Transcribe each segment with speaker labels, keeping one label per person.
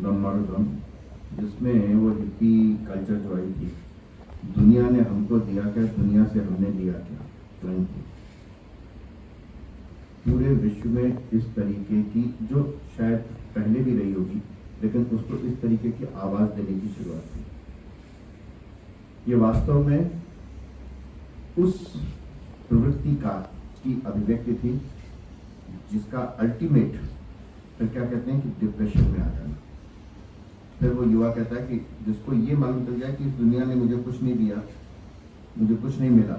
Speaker 1: ब्रह्मांडम, जिसमें वो hippie culture जो आई थी, दुनिया ने हमको दिया क्या, दुनिया से हमने लिया क्या, क्लाइम की। पूरे विश्व में इस तरीके की, जो शायद पहले भी रही होगी, लेकिन उसको इस तरीके की आवाज देने की शुरुआत की। ये वास्तव में उस प्रवृत्ति की अभिव्यक्ति थी जिसका अल्टीमेट फिर क्या कहते हैं कि डिप्रेशन में आ जाना। फिर वो युवा कहता है कि जिसको ये मालूम चल जाए कि इस दुनिया ने मुझे कुछ नहीं दिया, मुझे कुछ नहीं मिला,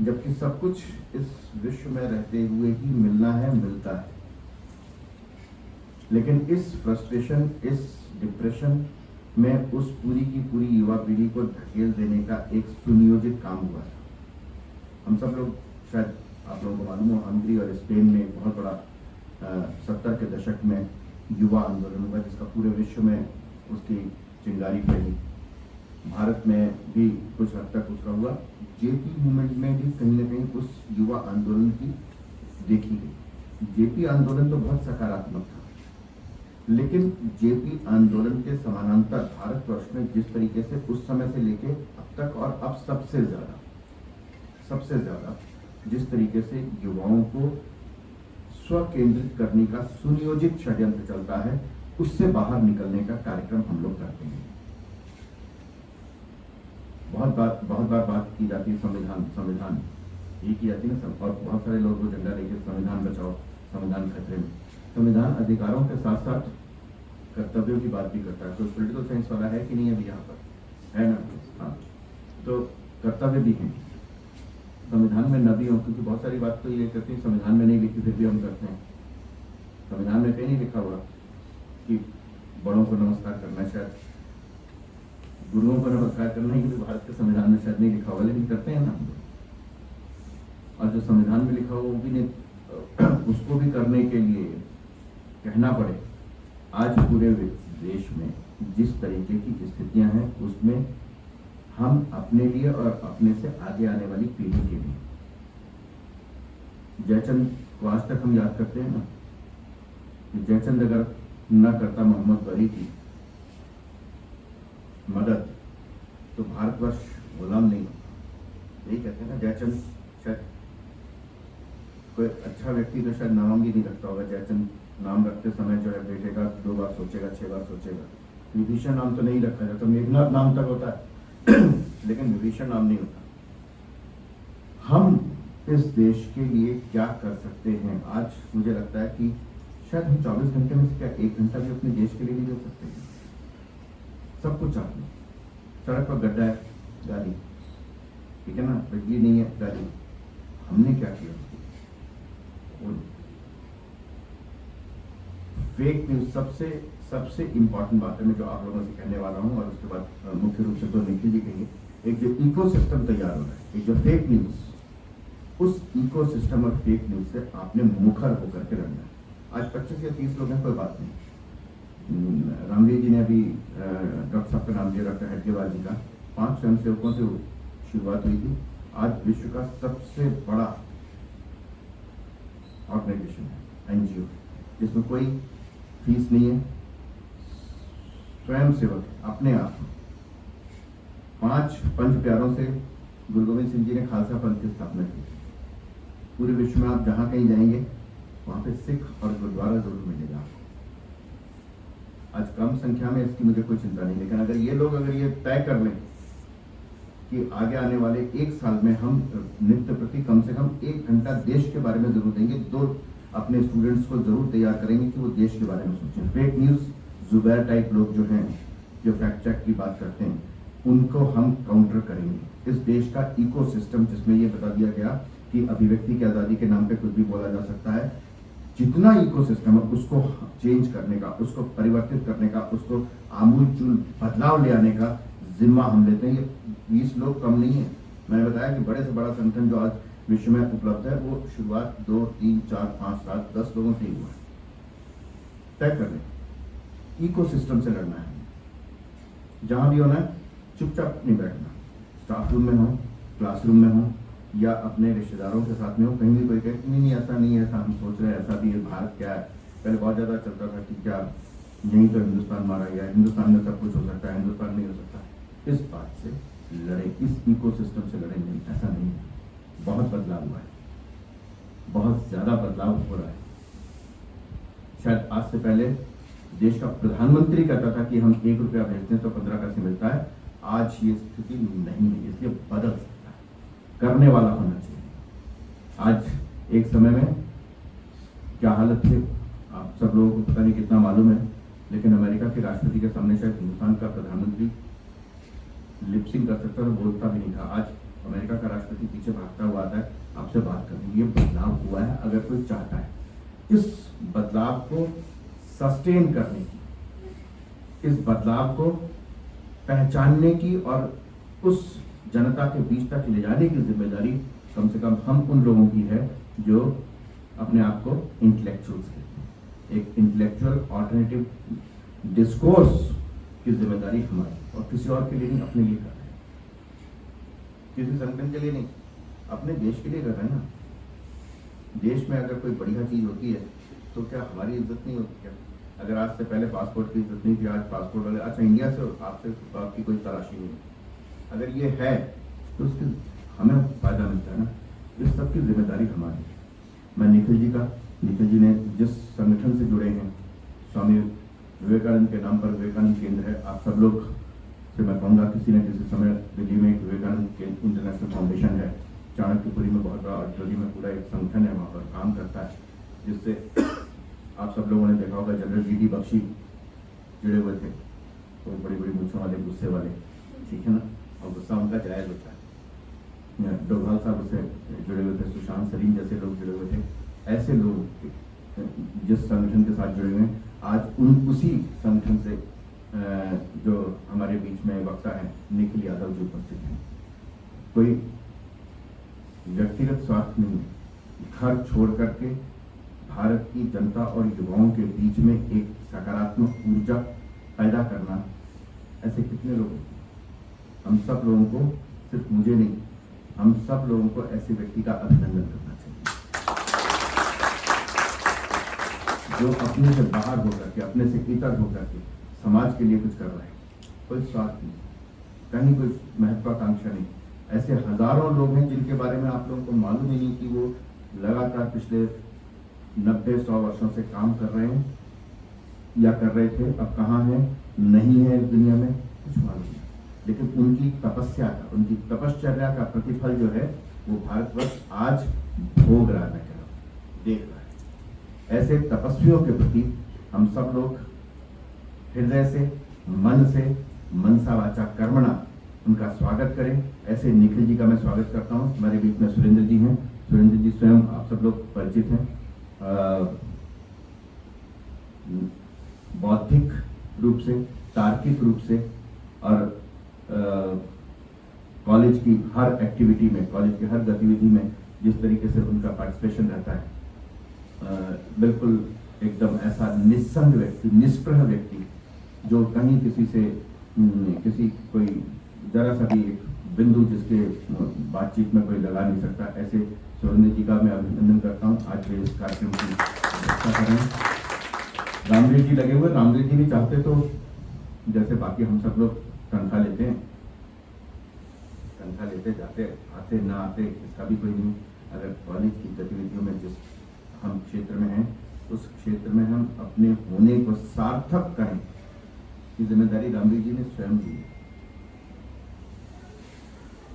Speaker 1: जबकि सब कुछ इस विश्व में रहते हुए ही मिलना है, मिलता है। लेकिन इस फ्रस्ट्रेशन, इस डिप्रेशन में उस पूरी की पूरी युवा पीढ़ी को धकेल देने का एक सुनियोजित काम हुआ था। हम सब लोग, शायद आप लोगों को मालूम हो, हंगरी और स्पेन में बहुत बड़ा 70 के दशक में युवा आंदोलन हुआ, जिसका पूरे विश्व में उसकी चिंगारी फैली। भारत में भी कुछ हद तक उसका हुआ। जेपी मूवमेंट में भी कहीं ना कहीं उस युवा आंदोलन की देखी गई। जेपी आंदोलन तो बहुत सकारात्मक था, लेकिन जेपी आंदोलन के समानांतर भारतवर्ष में जिस तरीके से उस समय से लेके अब तक और अब सबसे ज्यादा जिस तरीके से युवाओं को स्वकेंद्रित करने का सुनियोजित षड्यंत्र चलता है, उससे बाहर निकलने का कार्यक्रम हम लोग करते हैं। बहुत बार बात की जाती है संविधान ये की जाती है ना, और बहुत सारे लोग वो झंडा लेके संविधान बचाओ, संविधान खतरे में। संविधान अधिकारों के साथ साथ कर्तव्यों की बात भी करता है। तो पॉलिटिकल साइंस वाला है कि नहीं अभी यहाँ पर, है ना? हाँ, तो कर्तव्य भी हैं संविधान में, न भी हो, क्योंकि बहुत सारी बात तो ये करती है संविधान में नहीं लिखी, फिर भी हम करते हैं। संविधान में कहीं नहीं लिखा हुआ कि बड़ों को नमस्कार करना है, शायद गुरुओं को नमस्कार करना ही भारत के संविधान में शायद नहीं लिखा हुआ, लेकिन करते हैं ना हम लोग। और जो संविधान में लिखा हुआ वो भी नहीं, उसको भी करने के लिए कहना पड़े। आज पूरे देश में जिस तरीके की स्थितियां हैं, उसमें हम अपने लिए और अपने से आगे आने वाली पीढ़ी के लिए, जयचंद को आज तक हम याद करते हैं ना, कि जयचंद अगर न करता मोहम्मद बरी की मदद, तो भारतवर्ष गुलाम नहीं होता। यही कहते हैं ना, जयचंद शायद कोई अच्छा व्यक्ति तो शायद नाम भी नहीं रखता होगा। जयचंद नाम रखते समय जो है बेटे का 2 बार सोचेगा, 6 बार सोचेगा। विभीषण नाम तो नहीं रखा जाता, मेघनाथ नाम तक होता है लेकिन विभीषण नाम नहीं होता। हम इस देश के लिए क्या कर सकते हैं? आज मुझे लगता है कि शायद हम 24 घंटे में से क्या 1 घंटा भी अपने देश के लिए नहीं दे सकते हैं। सब कुछ आपने, सड़क पर गड्ढा है, गाड़ी, ठीक है ना, बिजली नहीं है, गाड़ी। हमने क्या किया? फेक न्यूज सबसे इंपॉर्टेंट बात है, मैं जो आप लोगों से कहने वाला हूं, और उसके बाद मुख्य रूप से तो निखिल जी कहेंगे। एक जो इकोसिस्टम तैयार हो रहा है, एक जो फेक न्यूज, उस इकोसिस्टम और फेक न्यूज से आपने मुखर होकर के रहना है। आज 25 या 30 लोग हैं, कोई बात नहीं। रामवीर जी ने अभी डॉक्टर साहब का नाम दिया, डॉक्टर हेडगेवार जी का। 5 स्वयंसेवकों से शुरुआत हुई थी। आज विश्व का सबसे बड़ा ऑर्गेनाइजेशन है, एनजीओ, जिसमें कोई फीस नहीं है, स्वयं सेवक अपने आप। 5 पंच प्यारों से गुरु गोविंद सिंह जी ने खालसा पंथ की स्थापना की। पूरे विश्व में आप जहां कहीं जाएंगे वहां पे सिख और गुरुद्वारा जरूर मिलेगा। आज कम संख्या में इसकी मुझे कोई चिंता नहीं, लेकिन अगर ये लोग ये तय कर लें कि आगे आने वाले 1 साल में हम नित्य प्रति कम से कम 1 घंटा देश के बारे में जरूर देंगे, 2 अपने स्टूडेंट्स को जरूर तैयार करेंगे कि वो देश के बारे में सोचें। फेक न्यूज, जुबैर टाइप लोग जो हैं, जो फैक्ट चेक की बात करते हैं, उनको हम काउंटर करेंगे। इस देश का इकोसिस्टम, जिसमें ये बता दिया गया कि अभिव्यक्ति की आज़ादी के नाम पे कुछ भी बोला जा सकता है, जितना इकोसिस्टम है उसको चेंज करने का, उसको परिवर्तित करने का, उसको आमूलचूल बदलाव ले आने का जिम्मा हम लेते हैं। ये 20 लोग कम नहीं है। मैंने बताया कि बड़े से बड़ा संगठन जो आज विश्व में उपलब्ध है, वो शुरुआत 2, 3, 4, 5, 7, 10 लोगों से ही हुआ है। तय कर लें, इकोसिस्टम से लड़ना है। जहां भी होना है, चुपचाप नहीं बैठना। स्टाफ रूम में हो, क्लासरूम में हो, या अपने रिश्तेदारों के साथ में हो, कहीं भी कोई कहे नहीं ऐसा नहीं है, ऐसा हम सोच रहे हैं, ऐसा भी है, भारत क्या है। पहले बहुत ज़्यादा चलता था कि क्या नहीं तो हिंदुस्तान मारा गया, हिंदुस्तान में सब कुछ हो सकता है, हिंदुस्तान नहीं हो सकता, इस बात से लड़े, इस इकोसिस्टम से लड़े नहीं, ऐसा नहीं है। बहुत बदलाव हुआ है, बहुत ज़्यादा बदलाव हो रहा है। शायद आज से पहले देश का प्रधानमंत्री कहता था कि हम 1 रुपया भेजते हैं तो 15 पैसे मिलता है। आज ये स्थिति नहीं है, इसलिए बदल सकता है, करने वाला होना चाहिए। आज एक समय में क्या हालत थी आप सब लोगों को पता नहीं कितना मालूम है, लेकिन अमेरिका के राष्ट्रपति के सामने शायद हिंदुस्तान का प्रधानमंत्री लिपसिंग कर सकता था, बोलता भी नहीं था। आज अमेरिका का राष्ट्रपति पीछे भागता हुआ आता है, आपसे बात करनी। ये बदलाव हुआ है, अगर कोई चाहता है इस बदलाव को सस्टेन करने की, इस बदलाव को पहचानने की और उस जनता के बीच तक ले जाने की जिम्मेदारी कम से कम हम उन लोगों की है जो अपने आप को इंटेलेक्चुअल्स कहते हैं। एक इंटेलेक्चुअल ऑल्टरनेटिव डिस्कोर्स की जिम्मेदारी हमारी, और किसी और के लिए नहीं, अपने लिए कर रहे हैं। किसी संगठन के लिए नहीं, अपने देश के लिए कर रहे हैं ना। देश में अगर कोई बढ़िया चीज होती है तो क्या हमारी इज्जत नहीं होती क्या? अगर आज से पहले पासपोर्ट की इज्जत नहीं थी, आज पासपोर्ट वाले, अच्छा इंडिया से आपसे आपकी कोई तलाशी नहीं है, अगर ये है तो उसकी हमें फायदा मिलता है ना। इस सब की जिम्मेदारी हमारी। मैं निखिल जी ने जिस संगठन से जुड़े हैं, स्वामी विवेकानंद के नाम पर विवेकानंद केंद्र है। आप सब लोग से मैं कहूँगा, किसी न किसी समय दिल्ली में एक विवेकानंद के इंटरनेशनल फाउंडेशन है, चाणक्यपुरी में बहुत बड़ा ऑडिटोरियम में पूरा एक संगठन है, वहाँ पर काम करता है, जिससे आप सब लोगों ने देखा होगा जनरल GD बख्शी जुड़े हुए थे, तो बड़ी बड़ी मूंछों वाले, गुस्से वाले, ठीक है ना, और गुस्सा उनका जायज होता है। डोभाल साहब उससे जुड़े हुए थे, सुशांत सलीम जैसे लोग जुड़े हुए थे। ऐसे लोग जिस संगठन के साथ जुड़े हुए हैं, आज उसी संगठन से जो हमारे बीच में वक्ता है निखिल यादव जी उपस्थित हैं। कोई व्यक्तिगत स्वार्थ नहीं, घर छोड़ करके भारत की जनता और युवाओं के बीच में एक सकारात्मक ऊर्जा पैदा करना, ऐसे कितने लोग हैं? हम सब लोगों को, सिर्फ मुझे नहीं, हम सब लोगों को ऐसे व्यक्ति का अभिनंदन करना चाहिए, जो अपने से बाहर होकर के, अपने से इतर होकर के समाज के लिए कुछ कर रहे हैं। कोई स्वार्थ नहीं, कहीं कोई महत्वाकांक्षा नहीं। ऐसे हजारों लोग हैं जिनके बारे में आप लोगों को मालूम ही नहीं कि वो लगातार पिछले 90-100 वर्षों से काम कर रहे हैं या कर रहे थे, अब कहाँ हैं, नहीं है इस दुनिया में, कुछ मालूम नहीं। लेकिन उनकी तपस्या का, उनकी तपश्चर्या का प्रतिफल जो है वो भारतवर्ष आज भोग रहा है, देख रहा है। ऐसे तपस्वियों के प्रति हम सब लोग हृदय से, मन से, मनसा वाचा कर्मणा उनका स्वागत करें। ऐसे निखिल जी का मैं स्वागत करता हूँ। हमारे बीच में सुरेंद्र जी हैं। सुरेंद्र जी स्वयं आप सब लोग परिचित हैं, बौद्धिक रूप से, तार्किक रूप से, और कॉलेज की हर एक्टिविटी में, कॉलेज की हर गतिविधि में जिस तरीके से उनका पार्टिसिपेशन रहता है, बिल्कुल एकदम ऐसा निस्संग व्यक्ति, निष्प्रह व्यक्ति, जो कहीं किसी से किसी कोई जरा सा भी एक बिंदु जिसके बातचीत में कोई लगा नहीं सकता, ऐसे सुरेंद्र जी का मैं अभिनंदन करता हूँ। आज वे इस कार्यक्रम की व्यवस्था कर रहे हैं। रामवीर जी लगे हुए, रामवीर जी भी चाहते तो जैसे बाकी हम सब लोग तनख्वाह लेते हैं, तनख्वाह लेते जाते, आते ना आते इसका भी कोई नहीं। अगर कॉलेज की गतिविधियों में जिस हम क्षेत्र में हैं, उस क्षेत्र में हम अपने होने को सार्थक करें, की जिम्मेदारी रामवीर जी ने स्वयं ली है।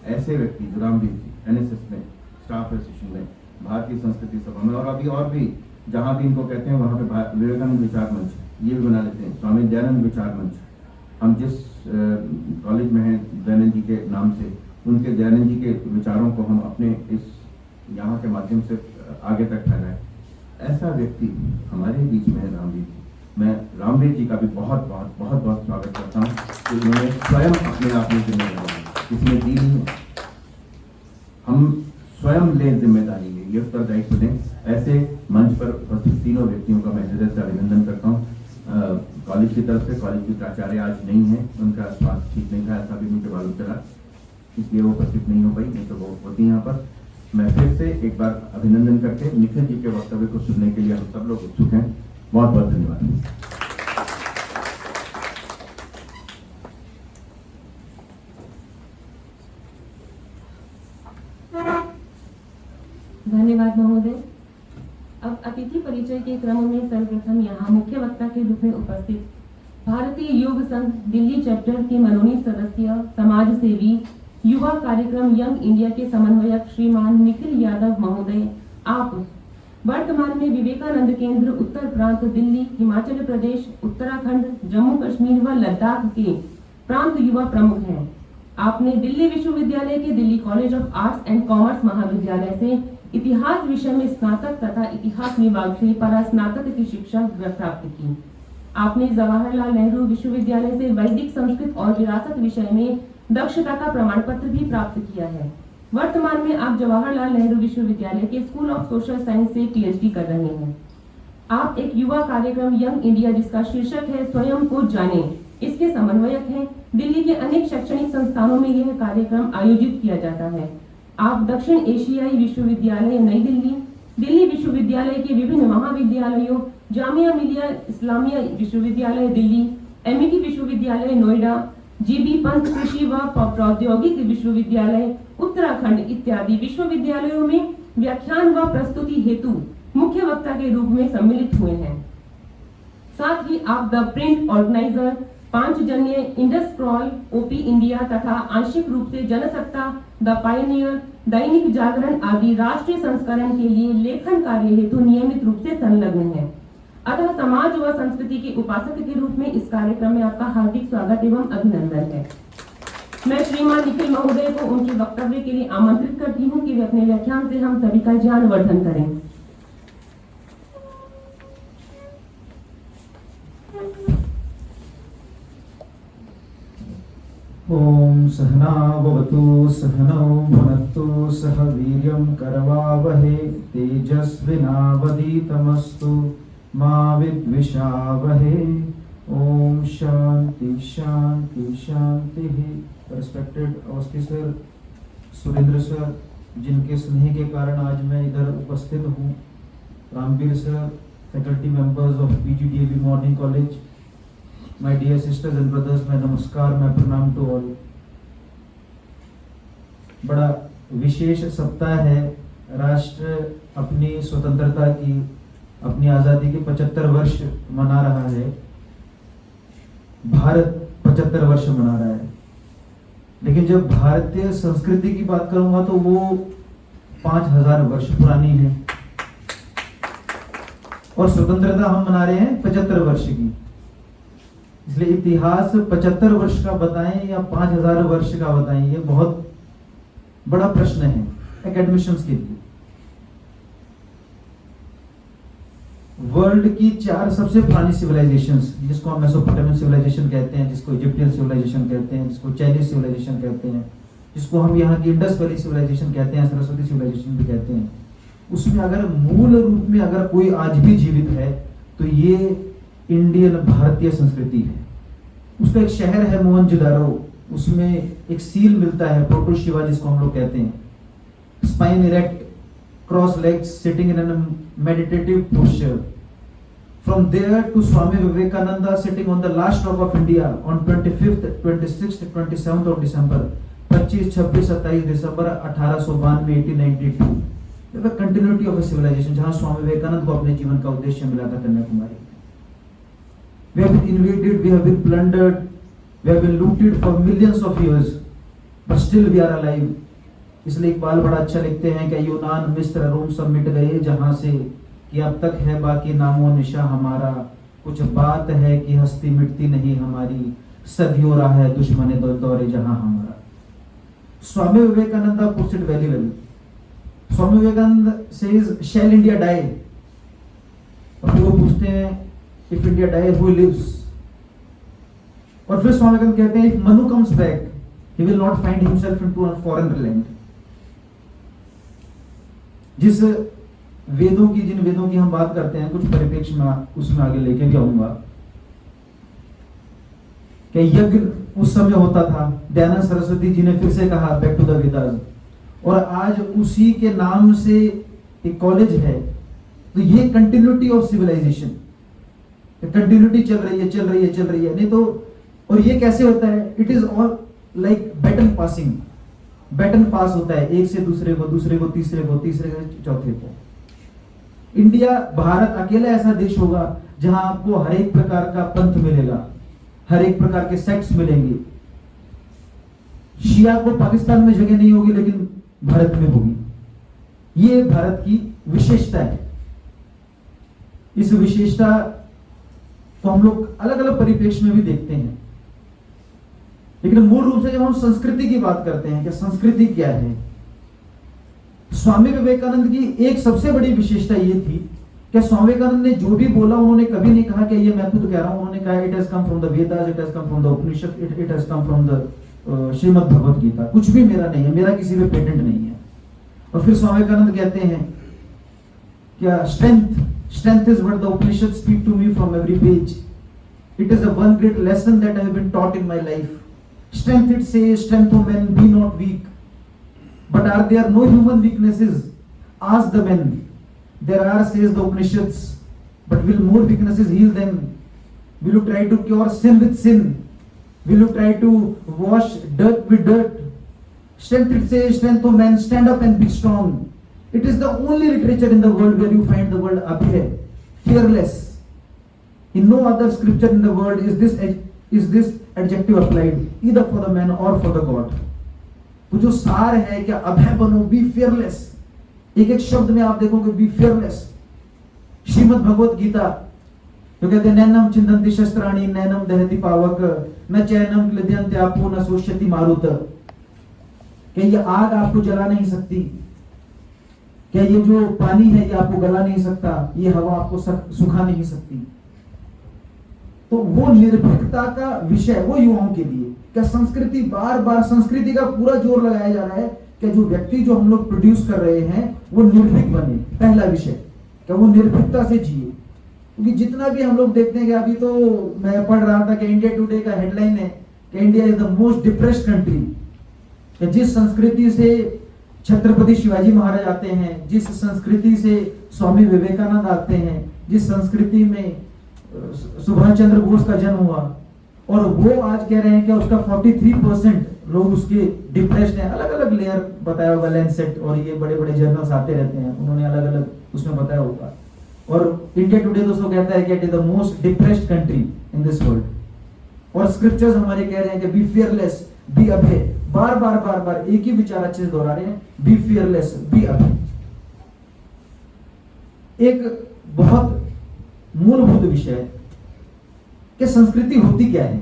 Speaker 1: ऐसे व्यक्ति जो रामवीर जी NSS में, स्टाफ एसोसिएशन में, भारतीय संस्कृति सभा में, और अभी और भी जहाँ भी इनको कहते हैं वहाँ पे विवेकानंद विचार मंच ये भी बना लेते हैं, स्वामी दयानंद विचार मंच। हम जिस कॉलेज में हैं दयानंद जी के नाम से, उनके दयानंद जी के विचारों को हम अपने इस यहाँ के माध्यम से आगे तक फैलाएं। ऐसा व्यक्ति हमारे बीच में है रामवीर जी। मैं रामवीर जी का भी बहुत बहुत बहुत बहुत स्वागत करता हूँ कि उन्होंने स्वयं अपने आप में जिम्मेदारी किसी ने दी नहीं है, हम स्वयं लें जिम्मेदारी है, ये उत्तरदायित्व दें। ऐसे मंच पर उपस्थित तीनों व्यक्तियों का मैं हृदय से अभिनंदन करता हूँ। कॉलेज की तरफ से, कॉलेज की प्राचार्य आज नहीं है, उनका स्वास्थ्य ठीक नहीं था, ऐसा भी मुझे मालूम चला, इसलिए वो उपस्थित नहीं हो पाई, नहीं तो वो होती यहाँ पर। मैं फिर से एक बार अभिनंदन करके निखिल जी के वक्तव्य को सुनने के लिए हम सब लोग उत्सुक हैं। बहुत बहुत धन्यवाद।
Speaker 2: अतिथि परिचय के क्रम में सर्वप्रथम यहाँ मुख्य वक्ता के रूप में उपस्थित भारतीय योग संघ दिल्ली चैप्टर के मनोनीत सदस्य, समाज सेवी, युवा कार्यक्रम यंग इंडिया के समन्वयक श्रीमान निखिल यादव महोदय, आप वर्तमान में विवेकानंद केंद्र उत्तर प्रांत दिल्ली, हिमाचल प्रदेश, उत्तराखंड, जम्मू कश्मीर व लद्दाख के प्रांत युवा प्रमुख हैं। आपने दिल्ली विश्वविद्यालय के Delhi college of arts and commerce महाविद्यालय से इतिहास विषय में स्नातक तथा इतिहास विभाग से परास्नातक की शिक्षा प्राप्त की। आपने जवाहरलाल नेहरू विश्वविद्यालय से वैदिक संस्कृत और विरासत विषय में दक्षता का प्रमाण पत्र भी प्राप्त किया है। वर्तमान में आप जवाहरलाल नेहरू विश्वविद्यालय के स्कूल ऑफ सोशल साइंस से पीएचडी कर रहे हैं। आप एक युवा कार्यक्रम यंग इंडिया जिसका शीर्षक है स्वयं को जाने, इसके समन्वयक हैं। दिल्ली के अनेक शैक्षणिक संस्थानों में यह कार्यक्रम आयोजित किया जाता है। आप दक्षिण एशियाई विश्वविद्यालय नई दिल्ली, दिल्ली विश्वविद्यालय के विभिन्न महाविद्यालयों, जामिया मिलिया इस्लामिया विश्वविद्यालय दिल्ली, एमईटी विश्वविद्यालय नोएडा, जीबी पंत कृषि व प्रौद्योगिक विश्वविद्यालय उत्तराखंड इत्यादि विश्वविद्यालयों में व्याख्यान व प्रस्तुति हेतु मुख्य वक्ता के रूप में सम्मिलित हुए हैं। साथ ही आप the Print Organiser, Panchjanya, Indus Scroll, OP India तथा आंशिक रूप से जनसत्ता, द पायनियर, दैनिक जागरण आदि राष्ट्रीय संस्करण के लिए लेखन कार्य हेतु नियमित रूप से संलग्न हैं। अतः समाज व संस्कृति के उपासक के रूप में इस कार्यक्रम में आपका हार्दिक स्वागत एवं अभिनंदन है। मैं श्रीमान निखिल महोदय को उनके वक्तव्य के लिए आमंत्रित करती हूँ कि वे अपने व्याख्यान से हम सभी का ज्ञान वर्धन करें।
Speaker 3: ओम सहना भवतु सहनौ भुनक्तु सह वीर्यं करवावहे तेजस्विनावधीतमस्तु मा विद्विषावहे। ओम शांति शांति शांति। Respected Awasthi sir, Surendra sir, जिनके स्नेह के कारण आज मैं इधर उपस्थित हूँ, Ramveer sir, faculty members of PGDAV morning college, my dear sisters and brothers, मैं नमस्कार, मैं प्रणाम टू ऑल। बड़ा विशेष सप्ताह है। राष्ट्र अपनी स्वतंत्रता की, अपनी आजादी के 75 वर्ष मना रहा है। भारत 75 वर्ष मना रहा है। लेकिन जब भारतीय संस्कृति की बात करूंगा तो वो 5000 वर्ष पुरानी है और स्वतंत्रता हम मना रहे हैं 75 वर्ष की। इसलिए इतिहास 75 वर्ष का बताएं या 5000 वर्ष का बताएं, ये बहुत बड़ा प्रश्न है एकेडमिशियंस के लिए। वर्ल्ड की 4 सबसे पुरानी सिविलाइजेशंस, जिसको हम मेसोपोटामियन सिविलाइजेशन कहते हैं, जिसको इजिप्टियन सिविलाइजेशन कहते हैं, जिसको चाइनीज सिविलाइजेशन कहते हैं, जिसको हम यहाँ की इंडस वैली सिविलाइजेशन कहते हैं, सरस्वती सिविलाइजेशन भी कहते हैं, उसमें अगर मूल रूप में अगर कोई आज भी जीवित है तो ये इंडियन भारतीय संस्कृति है। उसका एक शहर है मोहनजोदारो, उसमें एक सील मिलता है, प्रोटो शिवा जिसको हम लोग कहते हैं, spine erect, cross legs, sitting in an meditative posture. From there to Swami Vivekananda sitting on the last rock of India on 25th, 26th, 27th of December, 25, 26, 27 December 1892, 1892। The continuity of a civilization, जहाँ स्वामी विवेकानंद को अपने जीवन का उद्देश्य मिला था Kanyakumari. We have been invaded, we have been plundered, we have been looted for millions of years, but still we are alive। इसलिए इकबाल बड़ा अच्छा लिखते हैं कि यूनान, मिस्र, रोम सब मिट गए जहाँ से, कि अब तक है बाकी नामो निशा हमारा, कुछ बात है कि हस्ती मिटती नहीं हमारी, सदियों रहा है दुश्मने दौरे जहां हमारा। Swami Vivekananda puts it very well. Swami Vivekananda says shall India die, और फिर वो पूछते हैं if India die who lives, और फिर स्वामी विवेकानंद कहते हैं if Manu comes back he will not find himself into a foreign land. जिस वेदों की, जिन वेदों की हम बात करते हैं, कुछ परिप्रेक्ष्य में उसमें आगे लेके भी आऊंगा कि यज्ञ उस समय होता था, दयानंद सरस्वती जी ने फिर से कहा बैक टू द वेदास, और आज उसी के नाम से एक कॉलेज है। तो ये कंटिन्यूटी ऑफ सिविलाइजेशन, कंटिन्यूटी चल रही है, चल रही है, चल रही है। नहीं तो, और ये कैसे होता है, it is all like baton passing, baton pass होता है एक से दूसरे को, दूसरे को तीसरे को, तीसरे को चौथे को। इंडिया, भारत अकेला ऐसा देश होगा जहां आपको हर एक प्रकार का पंथ मिलेगा, हर एक प्रकार के सेक्ट्स मिलेंगे। शिया को पाकिस्तान में जगह नहीं होगी, लेकिन भारत में होगी। ये भारत की विशेषता है। इस विशेषता को हम लोग अलग अलग परिप्रेक्ष्य में भी देखते हैं, लेकिन मूल रूप से जब हम संस्कृति की बात करते हैं कि संस्कृति क्या है, स्वामी विवेकानंद की एक सबसे बड़ी विशेषता ये थी कि स्वामी विवेकानंद ने जो भी बोला, उन्होंने कभी नहीं कहा कि ये मैं खुद कह रहा हूं। उन्होंने कहा it has come from the Vedas, it has come from the Upanishad, it has come from the Shrimad Bhagavat Gita. कुछ भी मेरा नहीं है, मेरा किसी पे पेटेंट नहीं है। और फिर स्वामी विवेकानंद कहते हैं क्या, strength is what the Upanishads speak to me from every page. It is a one great lesson that I have been taught in my life. Strength, it says, strength of men, be not weak. But are there no human weaknesses? Ask the men. There are, says the Upanishads. But will more weaknesses heal them? Will you try to cure sin with sin? Will you try to wash dirt with dirt? Strength, it says, strength of men, stand up and be strong. It is the only literature in the world where you find the word abhay, fearless. In no other scripture in the world is this adjective applied, either for the man or for the God. तो जो सार है कि अभय बनो, be fearless, एक एक शब्द में आप देखोगे बी फियरलेस। श्रीमद् भगवत गीता तो कहते हैं नैनम चिंतन्ति शस्त्राणि नैनम दहति पावक न चैनम क्लिद्यन्ते आपो न सोष्यति मारुत। कि ये आग आपको जला नहीं सकती, क्या ये जो पानी है ये आपको गला नहीं सकता, ये हवा आपको सुखा नहीं सकती। तो वो निर्भीकता का विषय वो युवाओं के लिए, क्या संस्कृति, बार बार संस्कृति का पूरा जोर लगाया जा रहा है कि जो व्यक्ति जो हम लोग प्रोड्यूस कर रहे हैं वो निर्भीक बने। पहला विषय क्या, वो निर्भीकता से जिए। क्योंकि जितना भी हम लोग देखते हैं कि अभी तो मैं पढ़ रहा था कि इंडिया टुडे का हेडलाइन है कि India is the most depressed country. जिस संस्कृति से छत्रपति शिवाजी महाराज आते हैं, जिस संस्कृति से स्वामी विवेकानंद आते हैं, जिस संस्कृति में सुभाष चंद्र बोस का जन्म हुआ, और वो आज कह रहे हैं कि उसका 43% लोग उसके डिप्रेस्ड हैं। अलग अलग लेयर बताया होगा, लैंसेट और ये बड़े बड़े जर्नल्स आते रहते हैं, उन्होंने अलग अलग उसमें बताया होगा। और इंडिया टुडे दोस्तों कहता है कि it is the most depressed country in this world. और स्क्रिप्चर्स हमारे कह रहे हैं कि बी फियरलेस, बी अभय। बार बार बार बार एक ही विचार अच्छे से दोहरा रहे हैं, बी फियरलेस, बी अभय। एक बहुत मूलभूत विषय है कि संस्कृति होती क्या है।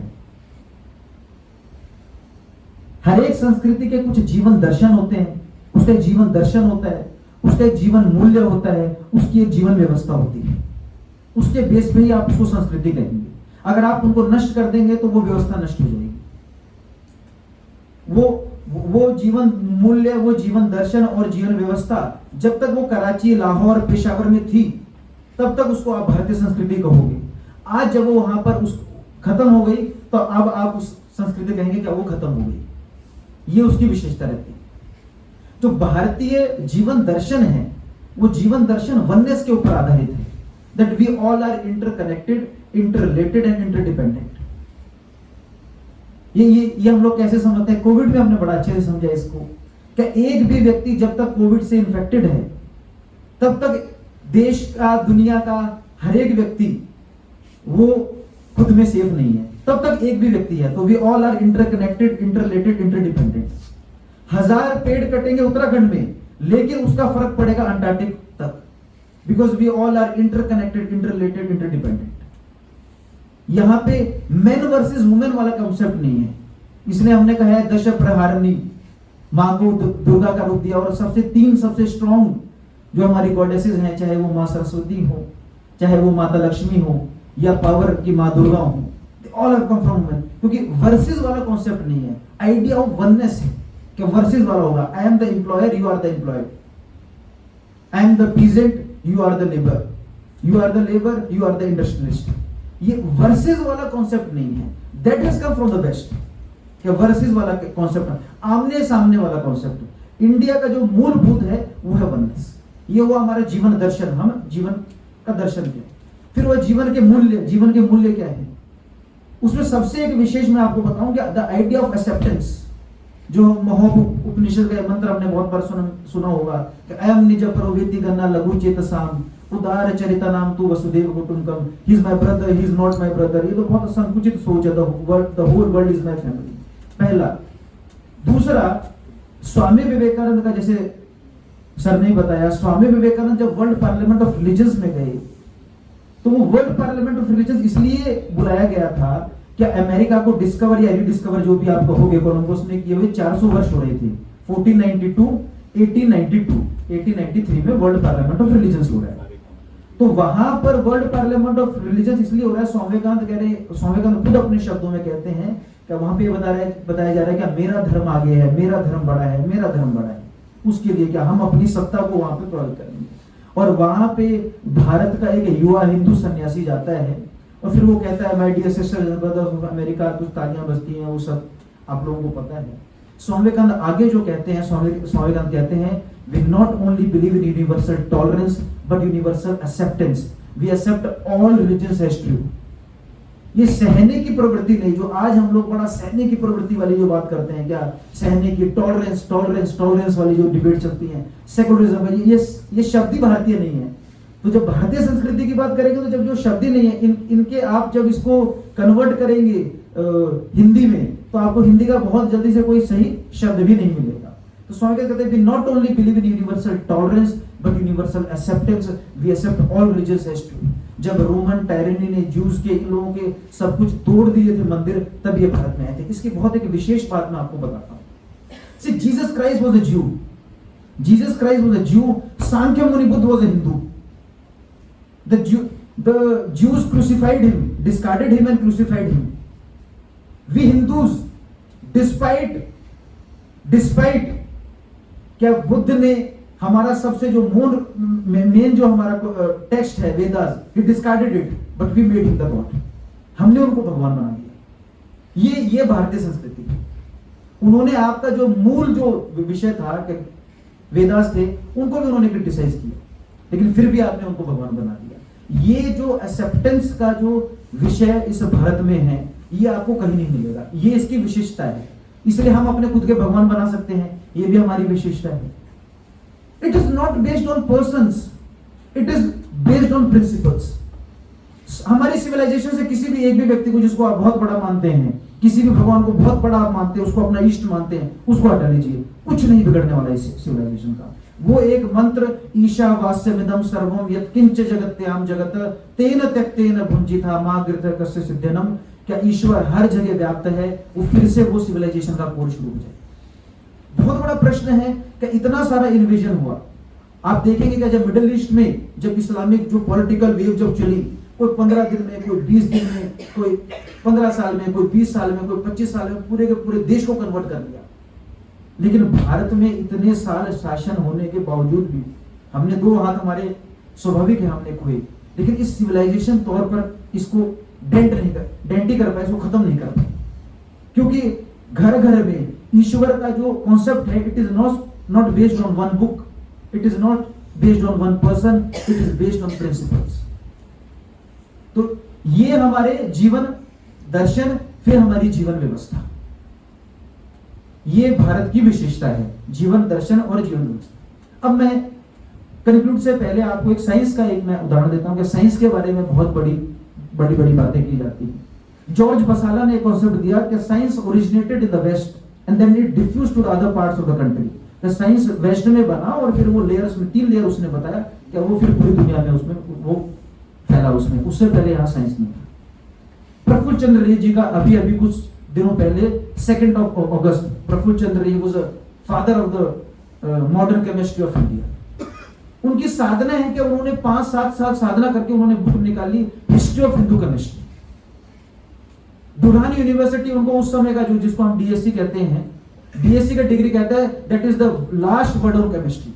Speaker 3: हर एक संस्कृति के कुछ जीवन दर्शन होते हैं, उसका एक जीवन दर्शन होता है, उसका एक जीवन मूल्य होता है, उसकी एक जीवन व्यवस्था होती है। उसके बेस पे ही आप उसको संस्कृति कहेंगे। अगर आप उनको नष्ट कर देंगे तो वो व्यवस्था नष्ट हो जाएगी। वो जीवन मूल्य, वो जीवन दर्शन और जीवन व्यवस्था जब तक वो कराची, लाहौर, पेशावर में थी तब तक उसको आप भारतीय संस्कृति कहोगे। आज जब वो वहां पर उस खत्म हो गई तो अब आप उस संस्कृति कहेंगे कि वो खत्म हो गई। ये उसकी विशेषता रहती है। जो भारतीय जीवन दर्शन है वो जीवन दर्शन वननेस के ऊपर आधारित है, that we all are interconnected, interrelated and interdependent. ये हम लोग कैसे समझते हैं, कोविड में हमने बड़ा अच्छे से समझा इसको कि एक भी व्यक्ति जब तक कोविड से इन्फेक्टेड है तब तक देश का, दुनिया का हर एक व्यक्ति वो खुद में सेफ नहीं है, तब तक एक भी व्यक्ति है। तो we all are interconnected, interrelated, interdependent. 1000 पेड़ कटेंगे उत्तराखंड में लेकिन उसका फर्क पड़ेगा अंटार्कटिक तक, because we all are interconnected, interrelated, interdependent. यहां पे मेन वर्सेस वुमेन वाला कॉन्सेप्ट नहीं है। इसलिए हमने कहा है दश प्रहारिणी, मां को दुर्गा का रूप दिया। और सबसे सबसे स्ट्रॉन्ग जो हमारी गॉडेसेस हैं, चाहे वो मां सरस्वती हो, चाहे वो माता लक्ष्मी हो, या पावर की मां दुर्गा हो, all have come from women. क्योंकि वर्सेस वाला कॉन्सेप्ट नहीं है, आइडिया ऑफ वननेस है कि वर्सेस वाला होगा। I am the employer, you are the employed. I am the peasant, you are the labour. You are the labour, you are the industrialist. ये versus वाला concept नहीं है, that has come from the west. Versus वाला concept, आमने सामने वाला concept. India का जो मूलभूत है वो है वननेस। ये हुआ हमारा जीवन दर्शन, हम जीवन का दर्शन किया। फिर वह जीवन के मूल्य क्या है, उसमें सबसे एक विशेष मैं आपको बताऊं कि द आइडिया ऑफ एक्सेप्टेंस। जो महोप उपनिषद का मंत्र हमने बहुत बार सुना होगा कि अयम निज परोवेति गन्ना लघु चेतसाम उदार चरिता नाम तू वसुदेव कुटुंबकम, he is my brother, he is not my brother, ये तो बहुत संकुचित सोच है, the whole world is my family, पहला। दूसरा, स्वामी विवेकानंद का, जैसे सर ने बताया, स्वामी विवेकानंद जब वर्ल्ड पार्लियामेंट ऑफ रिलीजन्स में गए, तो वो वर्ल्ड पार्लियामेंट ऑफ रिलीजन्स इसलिए बुलाया गया था कि अमेरिका को डिस्कवर या रिडिस्कवर जो भी आप कहोगे कोलंबस ने किए हुए 400 वर्ष हो रहे थे। 1492, 1892, 1893 में वर्ल्ड पार्लियामेंट ऑफ रिलीजन्स हो रहा है। तो वहां पर वर्ल्ड पार्लियामेंट ऑफ रिलीजन्स इसलिए हो रहा है, स्वामी विवेकानंद खुद अपने शब्दों में कहते हैं कि वहां पे बताया जा रहा है कि मेरा धर्म आगे है, मेरा धर्म बड़ा है, मेरा धर्म बड़ा है। उसके लिए क्या हम अपनी सत्ता को वहां पे प्रयोग करेंगे। और वहां पे भारत का एक युवा हिंदू सन्यासी जाता है और फिर वो कहता है, my dear sisters and brothers of America, कुछ तालियां बजती हैं, वो सब आप लोगों को पता है। स्वामी विवेकानंद आगे जो कहते हैं, स्वामी विवेकानंद कहते हैं, we not only believe in universal tolerance but universal acceptance, we accept all religions as true. ये सहने की प्रवृत्ति नहीं, जो आज हम लोग बड़ा सहने की प्रवृत्ति वाली जो बात करते हैं, क्या सहने की, टॉलरेंस वाली जो डिबेट चलती है, सेकुलरिज्म वाली, ये शब्द ही भारतीय नहीं है। तो जब भारतीय संस्कृति की बात करेंगे, तो जब जो शब्द ही नहीं है, इनके आप जब इसको कन्वर्ट करेंगे हिंदी में, तो आपको हिंदी का बहुत जल्दी से कोई सही शब्द भी नहीं मिलेगा। तो स्वामी कहते हैं, we not only believe in universal tolerance but universal acceptance, we accept all religious as true. जब रोमन टायरनी ने ज्यूज के, इन लोगों के सब कुछ तोड़ दिए थे मंदिर, तब ये भारत में आए थे। इसकी बहुत एक विशेष बात मैं आपको बताता हूं। See, Jesus Christ was a Jew. Jesus Christ was a Jew. Sankhya Muni Buddha was a Hindu. The Jews crucified him, discarded him and crucified him. We Hindus, despite क्या बुद्ध ने हमारा सबसे जो मेन जो हमारा टेक्स्ट है Vedas, he discarded it, but we made him the God. हमने उनको भगवान बना दिया। ये भारतीय संस्कृति है। उन्होंने आपका जो मूल जो विषय था कि वेदास थे, उनको भी उन्होंने क्रिटिसाइज किया, लेकिन फिर भी आपने उनको भगवान बना दिया। ये जो एक्सेप्टेंस का जो विषय इस भारत में है, ये आपको कहीं नहीं मिलेगा। ये इसकी विशेषता है, इसलिए हम अपने खुद के भगवान बना सकते हैं, ये भी हमारी विशेषता है। It is not based on persons, it is based on principles. हमारी सिविलाइजेशन से किसी भी एक भी व्यक्ति को जिसको आप बहुत बड़ा मानते हैं, किसी भी भगवान को बहुत बड़ा आप मानते हैं, उसको अपना इष्ट मानते हैं, उसको हटा लीजिए, कुछ नहीं बिगड़ने वाला इस सिविलाइजेशन का। वो एक मंत्र, ईशावास्यमिदं सर्वम यत्किंच जगत्याम जगत तेन त्यक्तेन भुंजिता मागृत कस्य सिद्धनम, क्या ईश्वर हर जगह व्याप्त है? वो फिर से वो सिविलाइजेशन का कोर्स शुरू हो जाए। बहुत बड़ा प्रश्न है कि इतना सारा इन्वेजन हुआ, आप देखेंगे कि जब मिडिल ईस्ट में जब इस्लामिक जो पॉलिटिकल वेव जब चली, कोई 15 दिन में, कोई 20 दिन में, कोई 15 साल में, कोई 20 साल में, कोई 25 साल में पूरे के पूरे देश को कन्वर्ट कर दिया। लेकिन भारत में इतने साल शासन होने के बावजूद भी हमने 2 हाथ हमारे स्वाभाविक है हमने खोए, लेकिन इस सिविलाइजेशन तौर पर इसको डेंट ही कर पाए, इसको खत्म नहीं कर पाए। क्योंकि घर घर में ईश्वर का जो कॉन्सेप्ट है, it is not based on one book, it is not based on one person, it is based on principles. तो ये हमारे जीवन दर्शन, फिर हमारी जीवन व्यवस्था, ये भारत की विशेषता है, जीवन दर्शन और जीवन व्यवस्था। अब मैं कंक्लूड से पहले आपको एक साइंस का एक मैं उदाहरण देता हूं कि साइंस के बारे में बहुत बड़ी बातें की जाती है। जॉर्ज बसाला ने एक कॉन्सेप्ट दिया कि science originated in the west and then it diffused to the other parts of the country. तो साइंस वेस्ट में बना और फिर वो लेयर्स में 3 लेयर उसने बताया कि वो फिर पूरी दुनिया में उसमें वो फैला उसमें। उससे पहले यहाँ साइंस नहीं था। प्रफुल्ल चंद्र रे जी का अभी कुछ दिनों पहले 2 अगस्त, प्रफुल्ल चंद्र रे was father of the modern chemistry of India. उनकी साधना है कि उन्होंने 5-7 साल साधना करके उन्होंने बुक निकाली हिस्ट्री ऑफ हिंदू केमिस्ट्री। दुल्हान यूनिवर्सिटी उनको उस समय का जो जिसको हम डीएससी कहते हैं, डीएससी का डिग्री कहता है that is the last word of chemistry.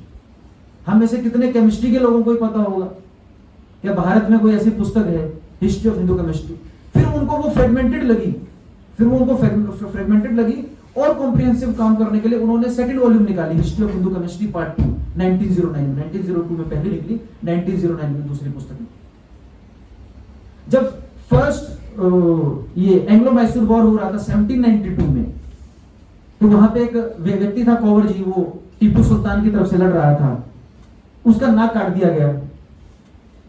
Speaker 3: हम में से कितने केमिस्ट्री के लोगों को ही पता होगा क्या भारत में कोई ऐसी पुस्तक है हिस्ट्री ऑफ हिंदू केमिस्ट्री? फिर उनको वो फ्रेगमेंटेड लगी और कॉम्प्रिहेंसिव काम करने के लिए उन्होंने 2nd वॉल्यूम निकाली history of Hindu chemistry part 2 1902 में पहले निकली, 1909 में दूसरी पुस्तक निकली। जब फर्स्ट ये एंग्लो मैसूर वॉर हो रहा था 1792 में, तो वहां पे एक व्यक्ति था कौवर जी, वो टीपू सुल्तान की तरफ से लड़ रहा था, उसका नाक काट दिया गया।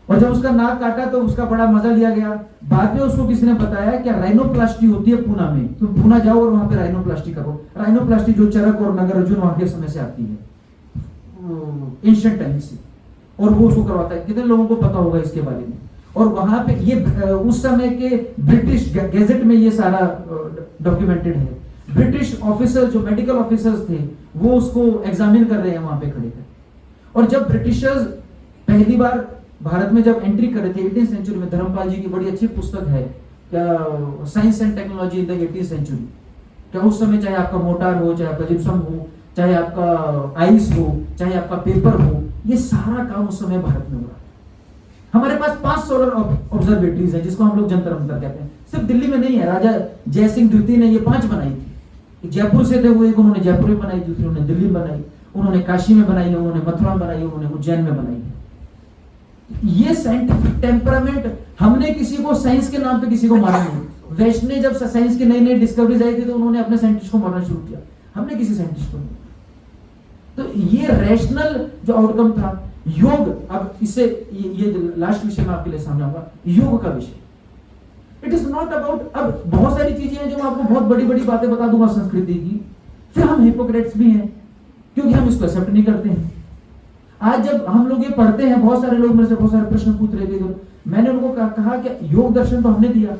Speaker 3: और जब उसका नाक काटा तो उसका बड़ा मजा लिया गया। बाद में उसको किसी ने बताया कि राइनोप्लास्टी होती है पूना में, तो पूना जाओ और वहां पे राइनोप्लास्टी करो। राइनोप्लास्टी जो चरक और नगर अर्जुन वहां के समय से आती है, एंशिएंट टाइम से, और वो उसको करवाता है। कितने लोगों को पता होगा इसके बारे में। और वहां पे ये उस समय के ब्रिटिश गैजेट में ये सारा डॉक्यूमेंटेड है। ब्रिटिश ऑफिसर जो मेडिकल ऑफिसर्स थे वो उसको एग्जामिन कर रहे हैं वहां पे खड़े कर। और जब ब्रिटिशर्स पहली बार भारत में जब एंट्री कर रहे थे 18th सेंचुरी में, धर्मपाल जी की बड़ी अच्छी पुस्तक है क्या, science and technology in the 18th century. क्या उस समय चाहे आपका मोटार हो, चाहे आपका जिप्सम हो, चाहे आपका आइस हो, चाहे आपका पेपर हो, ये सारा काम उस समय भारत में हो रहा था। हमारे पास 5 सोलर ऑब्जर्वेटरीज है जिसको हम लोग जंतर मंतर कहते हैं। सिर्फ दिल्ली में नहीं है, राजा जयसिंह द्वितीय ने ये 5 बनाई थी। जयपुर से थे वो, एक उन्होंने जयपुर में बनाई, दूसरी उन्होंने दिल्ली में बनाई, उन्होंने काशी में बनाई है, उन्होंने मथुरा में बनाई है, उन्होंने उज्जैन में बनाई है। ये साइंटिफिक टेम्परामेंट, हमने किसी को साइंस के नाम पे किसी को मारा नहीं। वेस्ट ने जब साइंस की नई नई डिस्कवरीज आई थी तो उन्होंने अपने साइंटिस्ट को मारना शुरू किया, हमने किसी साइंटिस्ट को नहीं। तो ये रैशनल जो आउटकम था योग। अब इससे ये लास्ट विषय मैं आपके लिए समझाऊंगा, योग का विषय। इट इज नॉट अबाउट, अब बहुत सारी चीजें हैं जो मैं आपको बहुत बड़ी बड़ी बातें बता दूंगा संस्कृति की, फिर हम हिपोक्रेट्स भी हैं क्योंकि हम इसको एक्सेप्ट नहीं करते हैं। आज जब हम लोग ये पढ़ते हैं, बहुत सारे लोग मेरे से बहुत सारे प्रश्न पूछ रहे थे, मैंने उनको कहा कि योग दर्शन तो हमने दिया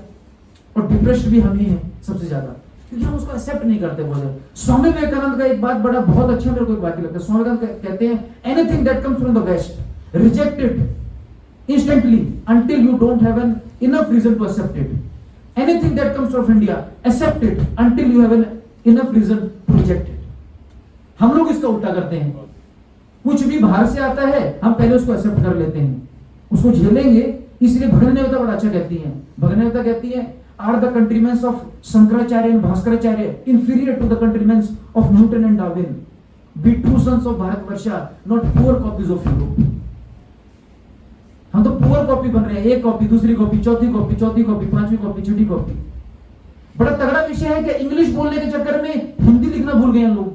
Speaker 3: और डिप्रेशन भी हम ही है सबसे ज्यादा, क्योंकि हम उसको एक्सेप्ट नहीं करते। बहुत स्वामी विवेकानंद का एक बात बड़ा बहुत अच्छा मेरे को एक बात लगता है। स्वामी विवेकानंद कहते हैं anything that comes from the west reject it instantly until you don't have an enough reason to accept it. Anything that comes from India, accept it until you have an enough reason to reject it. हम लोग इसका उल्टा करते हैं। कुछ भी बाहर से आता है हम पहले उसको एक्सेप्ट कर लेते हैं, उसको झेलेंगे। इसलिए भगवनेवता बड़ा अच्छा कहती है। भगवनेवता कहती है are the countrymens of Shankaracharya and Bhaskaracharya inferior to the countrymen of Newton and Darwin? Be true sons of Bharatvarsha, not poor copies of Europe. हम तो पुअर कॉपी बन रहे हैं, एक कॉपी, दूसरी कॉपी, चौथी कॉपी, चौथी कॉपी, 5वीं कॉपी, छठी कॉपी। बड़ा तगड़ा विषय है कि इंग्लिश बोलने के चक्कर में हिंदी लिखना भूल गए हम लोग।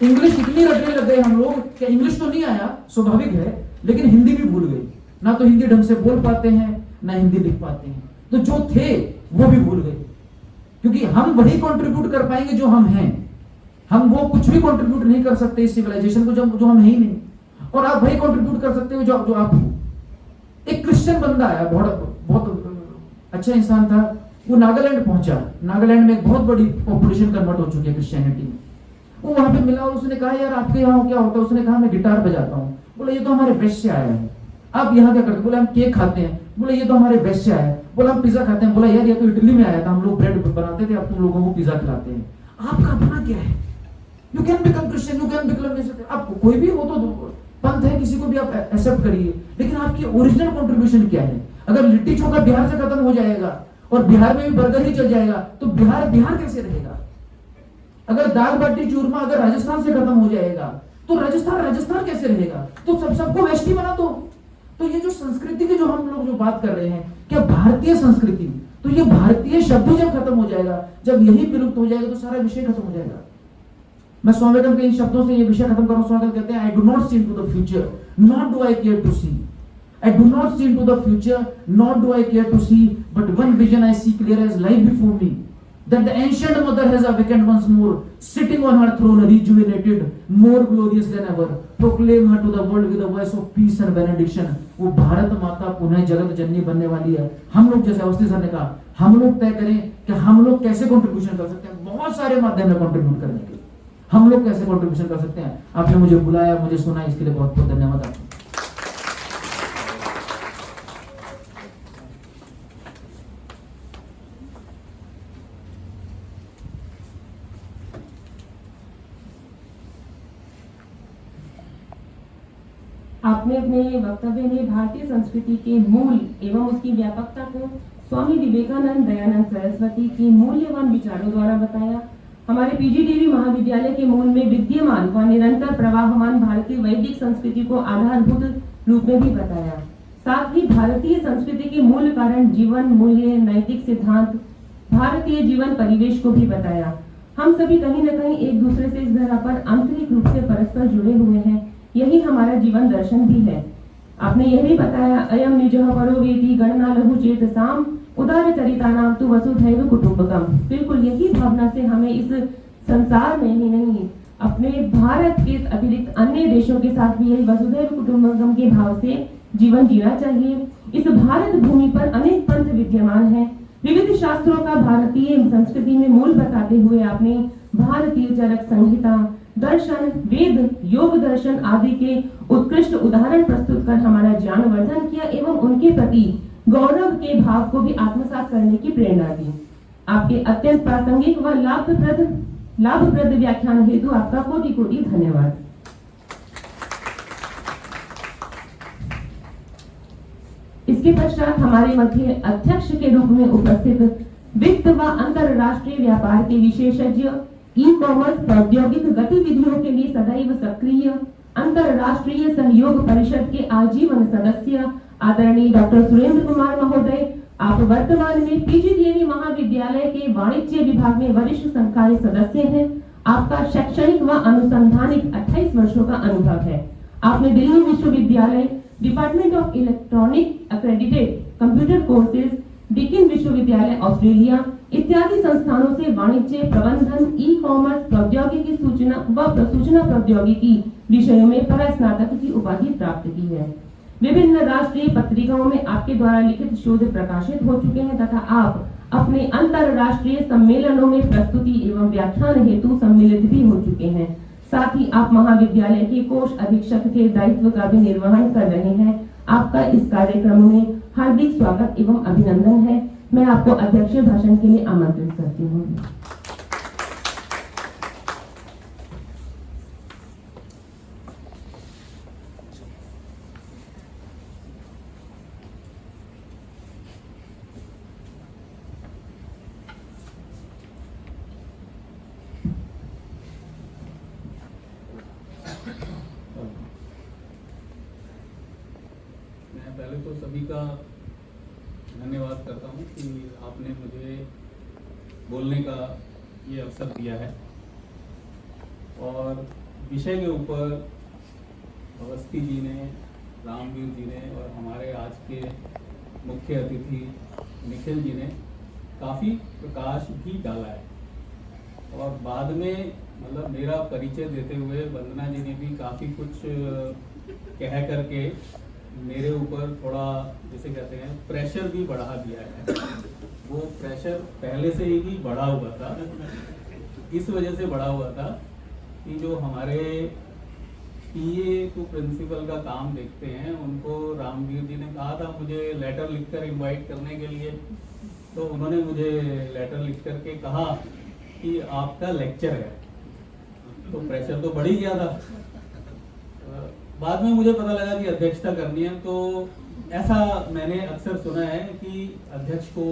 Speaker 3: इंग्लिश इतनी रटने लग गए हम लोग कि इंग्लिश तो नहीं आया, स्वाभाविक है, लेकिन हिंदी भी भूल गए। ना तो हिंदी ढंग से बोल पाते हैं, ना हिंदी लिख पाते हैं। तो जो थे वो भी भूल गए, क्योंकि हम वही कंट्रीब्यूट कर पाएंगे जो हम हैं। हम वो कुछ भी कंट्रीब्यूट नहीं कर सकते इस सिविलाइजेशन को जो हम है ही नहीं। और आप वही कंट्रीब्यूट कर सकते हो जो आप हो। एक क्रिश्चियन बंदा आया, बहुत अच्छा इंसान था, वो नागालैंड पहुंचा। नागालैंड में एक बहुत बड़ी पॉपुलेशन कन्वर्ट हो चुकी है क्रिश्चियनिटी में। वो वहां पे मिला और उसने कहा यार आपके यहाँ क्या होता है? उसने कहा मैं गिटार बजाता हूँ। बोला ये तो हमारे वेस्ट से आया है। आप यहाँ क्या करते? बोले हम केक खाते हैं। बोले ये तो हमारे वेस्ट से आया है। बोला हम पिज्जा खाते हैं। बोला यार ये तो इटली में आया था, हम लोग ब्रेड बनाते थे, अब तुम लोगों को पिज्जा खिलाते हैं। आपका अपना क्या है? You can become Christian, you can become, आप कोई भी हो तो पंथ है, किसी को भी आप एक्सेप्ट करिए, लेकिन आपकी ओरिजिनल कंट्रीब्यूशन क्या है? अगर लिट्टी चोखा बिहार से खत्म हो जाएगा और बिहार में भी बर्गर ही चल जाएगा तो बिहार बिहार कैसे रहेगा? अगर दाल बाटी चूरमा अगर राजस्थान से खत्म हो जाएगा तो राजस्थान राजस्थान कैसे रहेगा? तो सबको वेस्ट ही बना दो। तो ये जो संस्कृति की जो हम लोग जो बात कर रहे हैं, क्या भारतीय संस्कृति, तो ये भारतीय शब्द जब खत्म हो जाएगा, जब यही विलुप्त हो जाएगा तो सारा विषय खत्म हो जाएगा। मैं स्वामी विवेकानंद के इन शब्दों से ये विषय खत्म करूं। स्वामी विवेकानंद कहते हैं I do not see into the future, not do I care to see. I do not see into the future, not do I care to see, but one vision I see clear as life before me, that the ancient mother has awakened once more, sitting on her throne rejuvenated, more glorious than ever, proclaim her to the world with a voice of peace and benediction. वो भारत माता पुनः जगत जननी बनने वाली है। हम लोग जैसे अवस्थी सर ने कहा, हम लोग तय करें कि हम लोग कैसे कंट्रीब्यूशन कर सकते हैं। बहुत सारे माध्यम है कंट्रीब्यूट करने के, हम लोग कैसे कंट्रीब्यूशन कर सकते हैं। आपने मुझे बुलाया, मुझे सुना, इसके लिए बहुत बहुत धन्यवाद आपको।
Speaker 2: आपने अपने वक्तव्य में भारतीय संस्कृति के मूल एवं उसकी व्यापकता को स्वामी विवेकानंद दयानंद सरस्वती के मूल्यवान विचारों द्वारा बताया। हमारे पीजीटीवी महाविद्यालय के मूल में विद्यमान व निरंतर प्रवाहमान भारतीय वैदिक संस्कृति को आधारभूत रूप में भी बताया। साथ ही भारतीय संस्कृति के मूल कारण, जीवन मूल्य, नैतिक सिद्धांत, भारतीय जीवन परिवेश को भी बताया। हम सभी कहीं न कहीं एक दूसरे से इस धरा पर आंतरिक रूप से परस्पर जुड़े हुए हैं। यही हमारा जीवन दर्शन भी है। आपने यह भी बताया अयम निजः परो वेति गणना लघु चेतसाम उदार चरितानाम तु वसुधैव कुटुंबकम। बिल्कुल यही भावना से हमें इस संसार में ही नहीं अपने भारत के अतिरिक्त अन्य देशों के साथ भी यही वसुधैव कुटुंबकम के भाव से जीवन जीना चाहिए। इस भारत भूमि पर अनेक पंथ विद्यमान हैं। विविध शास्त्रों का भारतीय संस्कृति में मूल बताते हुए आपने भारतीय चरक संहिता, दर्शन, वेद, योग दर्शन आदि के उत्कृष्ट उदाहरण प्रस्तुत कर हमारा ज्ञान वर्धन किया एवं उनके प्रति गौरव के भाव को भी आत्मसात करने की प्रेरणा दी। आपके अत्यंत प्रासंगिक व लाभप्रद व्याख्यान हेतु आपका कोटि कोटि धन्यवाद। इसके पश्चात हमारे मध्य अध्यक्ष के रूप में उपस्थित वित्त व अंतरराष्ट्रीय व्यापार के विशेषज्ञ, ई कॉमर्स प्रौद्योगिक गतिविधियों के लिए सदैव सक्रिय, अंतरराष्ट्रीय सहयोग परिषद के आजीवन सदस्य आदरणीय डॉक्टर सुरेंद्र कुमार महोदय, आप वर्तमान में पीजीडीएवी महाविद्यालय के वाणिज्य विभाग में वरिष्ठ संकाय सदस्य हैं। आपका शैक्षणिक व अनुसंधानिक 28 वर्षों का अनुभव है। आपने दिल्ली विश्वविद्यालय, department of electronic accredited computer courses, Dickens विश्वविद्यालय ऑस्ट्रेलिया इत्यादि संस्थानों से वाणिज्य प्रबंधन, ई कॉमर्स प्रौद्योगिकी, सूचना व सूचना प्रौद्योगिकी विषयों में परास्नातक की उपाधि प्राप्त की है। विभिन्न राष्ट्रीय पत्रिकाओं में आपके द्वारा लिखित शोध प्रकाशित हो चुके हैं तथा आप अपने अंतरराष्ट्रीय सम्मेलनों में प्रस्तुति एवं व्याख्यान हेतु सम्मिलित भी हो चुके हैं। साथ ही आप महाविद्यालय के कोष अधीक्षक के दायित्व का भी निर्वहन कर रहे हैं। आपका इस कार्यक्रम में हार्दिक स्वागत एवं अभिनंदन है। मैं आपको अध्यक्षीय भाषण के लिए आमंत्रित करती हूँ।
Speaker 4: मैं पहले तो सभी का धन्यवाद करता हूँ कि आपने मुझे बोलने का ये अवसर दिया है और विषय के ऊपर अवस्थी जी ने, रामवीर जी ने और हमारे आज के मुख्य अतिथि निखिल जी ने काफ़ी प्रकाश भी डाला है। और बाद में मतलब मेरा परिचय देते हुए वंदना जी ने भी काफ़ी कुछ कह करके मेरे ऊपर थोड़ा जिसे कहते हैं प्रेशर भी बढ़ा दिया है। वो प्रेशर पहले से ही बढ़ा हुआ था, इस वजह से बढ़ा हुआ था कि जो हमारे पीए को प्रिंसिपल का काम देखते हैं उनको रामवीर जी ने कहा था मुझे लेटर लिखकर इनवाइट करने के लिए, तो उन्होंने मुझे लेटर लिख करके कहा कि आपका लेक्चर है, तो प्रेशर तो बढ़ ही गया था। बाद में मुझे पता लगा कि अध्यक्षता करनी है, तो ऐसा मैंने अक्सर सुना है कि अध्यक्ष को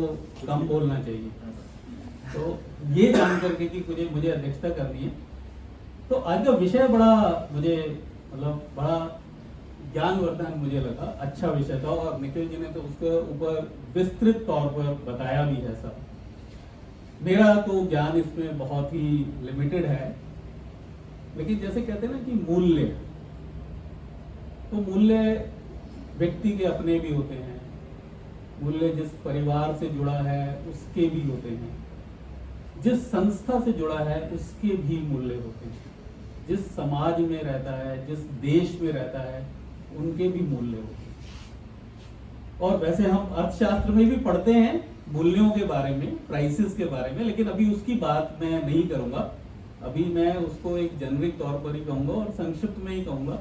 Speaker 4: कम बोलना चाहिए। तो ये जान करके कि मुझे अध्यक्षता करनी है, तो आज का विषय बड़ा मुझे मतलब बड़ा ज्ञानवर्धन मुझे लगा, अच्छा विषय था और निखिल जी ने तो उसके ऊपर विस्तृत तौर पर बताया भी है सब। मेरा तो ज्ञान इसमें बहुत ही लिमिटेड है, लेकिन जैसे कहते हैं ना कि मूल्य, तो मूल्य व्यक्ति के अपने भी होते हैं, मूल्य जिस परिवार से जुड़ा है उसके भी होते हैं, जिस संस्था से जुड़ा है उसके भी मूल्य होते हैं, जिस समाज में रहता है, जिस देश में रहता है उनके भी मूल्य होते हैं। और वैसे हम अर्थशास्त्र में भी पढ़ते हैं मूल्यों के बारे में, प्राइसेस के बारे में, लेकिन अभी उसकी बात मैं नहीं करूंगा। अभी मैं उसको एक जेनरिक तौर पर ही कहूंगा और संक्षिप्त में ही कहूंगा।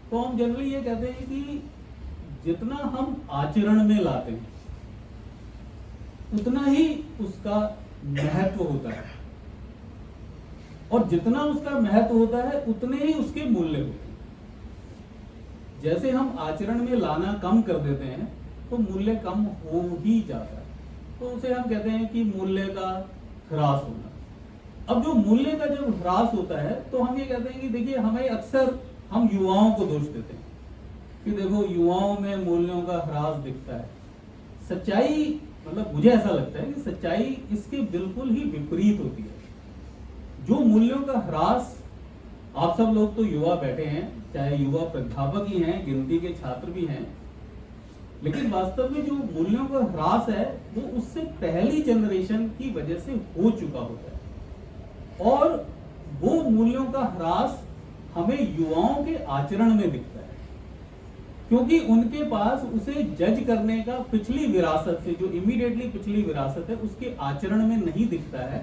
Speaker 4: तो हम जनरली ये कहते हैं कि जितना हम आचरण में लाते हैं उतना ही उसका महत्व होता है, और जितना उसका महत्व होता है उतने ही उसके मूल्य होते हैं। जैसे हम आचरण में लाना कम कर देते हैं तो मूल्य कम हो ही जाता है, तो उसे हम कहते हैं कि मूल्य का ह्रास होना। अब जो मूल्य का जब ह्रास होता है तो हम ये कहते हैं कि देखिए हमें अक्सर हम युवाओं को दोष देते हैं कि देखो युवाओं में मूल्यों का ह्रास दिखता है। सच्चाई मतलब मुझे ऐसा लगता है कि सच्चाई इसके बिल्कुल ही विपरीत होती है। जो मूल्यों का ह्रास आप सब लोग तो युवा बैठे हैं, चाहे युवा प्राध्यापक ही हैं, गिनती के छात्र भी हैं, लेकिन वास्तव में जो मूल्यों का ह्रास है वो उससे पहली जनरेशन की वजह से हो चुका होता है, और वो मूल्यों का ह्रास हमें युवाओं के आचरण में दिखता है, क्योंकि उनके पास उसे जज करने का पिछली विरासत से, जो इमीडिएटली पिछली विरासत है, उसके आचरण में नहीं दिखता है,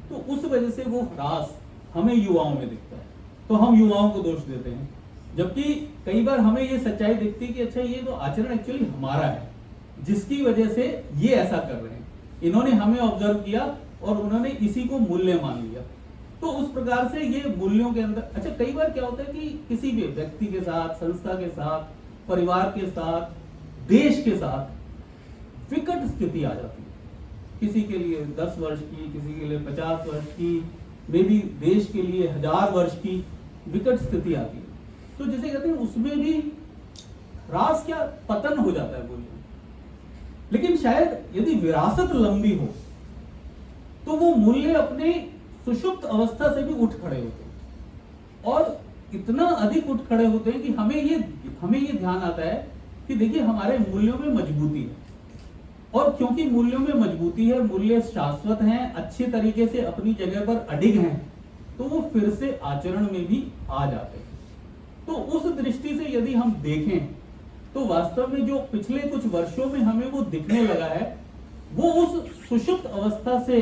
Speaker 4: तो उस वजह से वो ह्रास हमें युवाओं में दिखता है, तो हम युवाओं को दोष देते हैं। जबकि कई बार हमें ये सच्चाई दिखती है कि अच्छा ये तो आचरण एक्चुअली हमारा है, जिसकी वजह से ये ऐसा कर रहे हैं, इन्होंने हमें ऑब्जर्व किया और उन्होंने इसी को मूल्य मान लिया। तो उस प्रकार से ये मूल्यों के अंदर, अच्छा कई बार क्या होता है कि किसी भी व्यक्ति के साथ, संस्था के साथ, परिवार के साथ, देश के साथ विकट स्थिति आ जाती है, किसी के लिए 10 वर्ष की, किसी के लिए 50 वर्ष की, मे भी देश के लिए 1000 वर्ष की विकट स्थिति आती है। तो जैसे कहते हैं उसमें भी ह्रास क्या, पतन हो जाता है मूल्य। लेकिन शायद यदि विरासत लंबी हो तो वो मूल्य अपने सुषुप्त अवस्था से भी उठ खड़े होते हैं, और इतना अधिक उठ खड़े होते हैं कि हमें ये ध्यान आता है कि देखिए हमारे मूल्यों में मजबूती है, और क्योंकि मूल्यों में मजबूती है, मूल्य शाश्वत हैं, अच्छे तरीके से अपनी जगह पर अडिग हैं, तो वो फिर से आचरण में भी आ जाते हैं। तो उस दृष्टि से यदि हम देखें तो वास्तव में जो पिछले कुछ वर्षों में हमें वो दिखने लगा है, वो उस सुषुप्त अवस्था से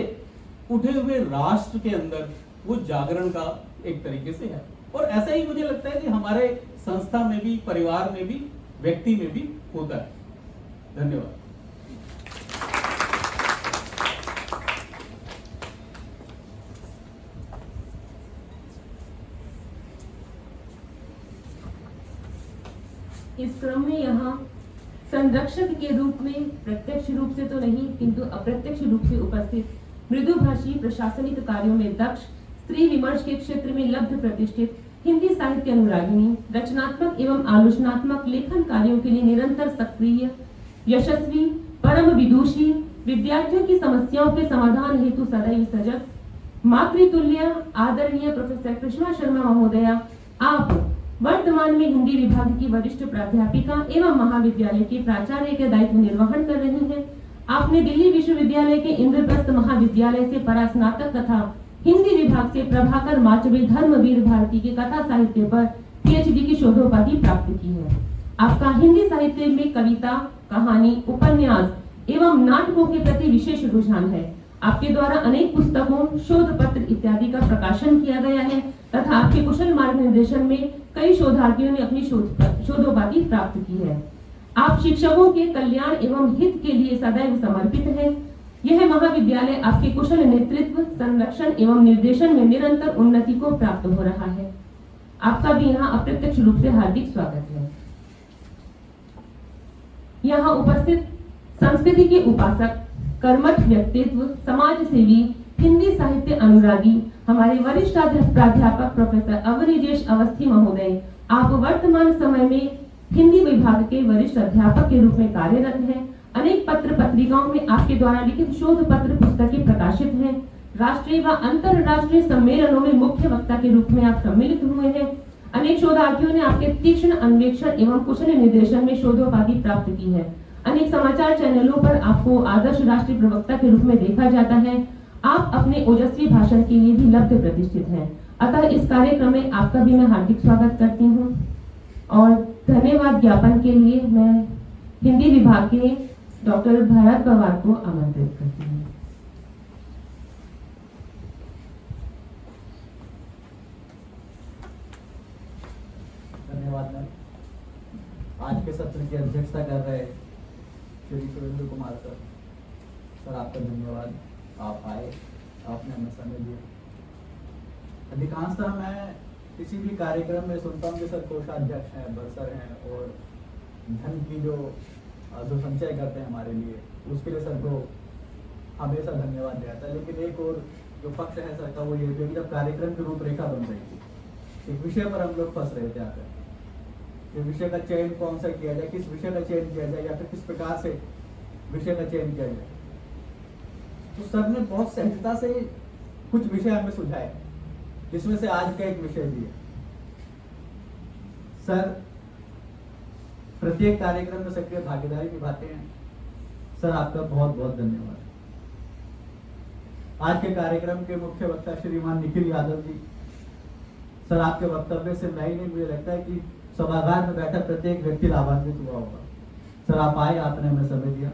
Speaker 4: उठे हुए राष्ट्र के अंदर वो जागरण का एक तरीके से है। और ऐसा ही मुझे लगता है कि हमारे संस्था में भी, परिवार में भी, व्यक्ति में भी होता है। धन्यवाद।
Speaker 2: इस क्रम में यहाँ संरक्षक के रूप में प्रत्यक्ष रूप से तो नहीं किंतु अप्रत्यक्ष रूप से उपस्थित मृदुभाषी प्रशासनिक कार्यों में दक्ष, स्त्री विमर्श के क्षेत्र में लब्ध प्रतिष्ठित, हिंदी साहित्य अनुरागिनी, रचनात्मक एवं आलोचनात्मक लेखन कार्यों के लिए निरंतर सक्रिय, यशस्वी, परम विदुषी, विद्यार्थियों की समस्याओं के समाधान हेतु सदैव सजग, मातृतुल्य आदरणीय प्रोफेसर कृष्णा शर्मा महोदया, आप वर्तमान में हिंदी विभाग की वरिष्ठ प्राध्यापिका एवं महाविद्यालय के प्राचार्य के दायित्व निर्वहन कर रही हैं। आपने दिल्ली विश्वविद्यालय के इंद्रप्रस्थ महाविद्यालय से परास्नातक तथा हिंदी विभाग से प्रभाकर माचवे धर्मवीर भारती के कथा साहित्य पर PhD की शोधोपाधि प्राप्त की है। आपका हिंदी साहित्य में कविता, कहानी, उपन्यास एवं नाटकों के प्रति विशेष रुझान है। आपके द्वारा अनेक पुस्तकों, शोध पत्र इत्यादि का प्रकाशन किया गया है तथा आपके कुशल मार्गनिर्देशन में कई शोधार्थियों ने अपनी शोधोपाधि प्राप्त की है। आप शिक्षकों के कल्याण एवं हित के लिए सदैव समर्पित हैं। यह महाविद्यालय आपके कुशल नेतृत्व, संरक्षण एवं निर्देशन में निरंतर उन्नति को प्राप्त हो रहा है। आपका भी यहाँ अप्रत्यक्ष रूप से हार्दिक स्वागत है। यहाँ उपस्थित संस्कृति के उपासक, कर्मठ व्यक्तित्व, समाज सेवी, हिंदी साहित्य अनुरागी हमारे वरिष्ठ प्राध्यापक प्रोफेसर अवनिजेश अवस्थी महोदय, आप वर्तमान समय में हिंदी विभाग के वरिष्ठ अध्यापक के रूप में कार्यरत हैं। अनेक पत्र पत्रिकाओं में आपके द्वारा लिखित शोध पत्र पुस्तकें प्रकाशित हैं। राष्ट्रीय व अंतरराष्ट्रीय सम्मेलनों में मुख्य वक्ता के रूप में आप सम्मिलित हुए हैं। अनेक शोधार्थियों ने आपके तीक्ष्ण अन्वेषण एवं कुशल निर्देशन में शोधोपाधि प्राप्त की है। अनेक समाचार चैनलों पर आपको आदर्श राष्ट्रीय प्रवक्ता के रूप में देखा जाता है। आप अपने ओजस्वी भाषण के लिए भी लब्ध प्रतिष्ठित हैं। अतः इस कार्यक्रम में आपका भी मैं हार्दिक स्वागत करती हूँ और धन्यवाद ज्ञापन के लिए मैं हिंदी विभाग के डॉक्टर भरत पवार को आमंत्रित करती हूँ।
Speaker 5: धन्यवाद मैम। आज के सत्र की अध्यक्षता कर रहे श्री सुरेंद्र कुमार सर, आपका धन्यवाद। आप आए, आपने हमें समय दिया। अधिकांशतः मैं किसी भी कार्यक्रम में सुनता हूँ कि सर कोषाध्यक्ष हैं, बरसर हैं और धन की जो संचय करते हैं हमारे लिए, उसके लिए सर को हमेशा धन्यवाद दिया था। लेकिन एक और जो पक्ष है सर का वो ये भी, जब कार्यक्रम की रूपरेखा बन रही थी, एक विषय पर हम लोग फंस रहे थे आकर, ये विषय का चयन कौन सा किया जाए, किस विषय का चयन किया जाए या फिर किस प्रकार से विषय का चयन किया जाए। तो सर ने बहुत सहजता से कुछ विषय हमें सुझाए, जिसमें से आज का एक विषय भी है। सर प्रत्येक कार्यक्रम में सक्रिय भागीदारी निभाते हैं। सर आपका बहुत बहुत धन्यवाद। आज के कार्यक्रम के मुख्य वक्ता श्रीमान निखिल यादव जी, सर आपके वक्तव्य से मैं ही नहीं, मुझे लगता है कि सभागार में बैठा प्रत्येक व्यक्ति लाभान्वित हुआ होगा। सर आप आए, आपने हमें समय दिया,